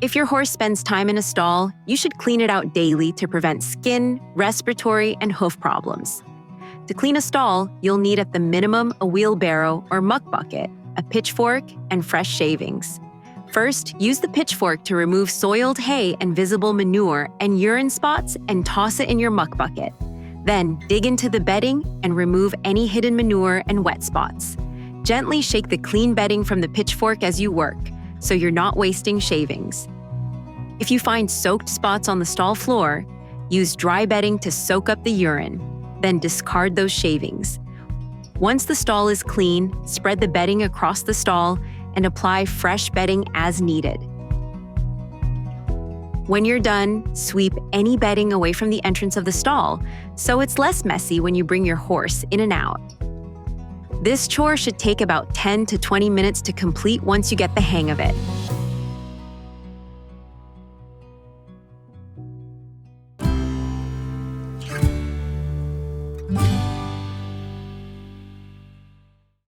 If your horse spends time in a stall, you should clean it out daily to prevent skin, respiratory, and hoof problems. To clean a stall, you'll need at the minimum a wheelbarrow or muck bucket, a pitchfork, and fresh shavings. First, use the pitchfork to remove soiled hay and visible manure and urine spots and toss it in your muck bucket. Then, dig into the bedding and remove any hidden manure and wet spots. Gently shake the clean bedding from the pitchfork as you work, so you're not wasting shavings. If you find soaked spots on the stall floor, use dry bedding to soak up the urine, then discard those shavings. Once the stall is clean, spread the bedding across the stall and apply fresh bedding as needed. When you're done, sweep any bedding away from the entrance of the stall so it's less messy when you bring your horse in and out. This chore should take about 10 to 20 minutes to complete once you get the hang of it.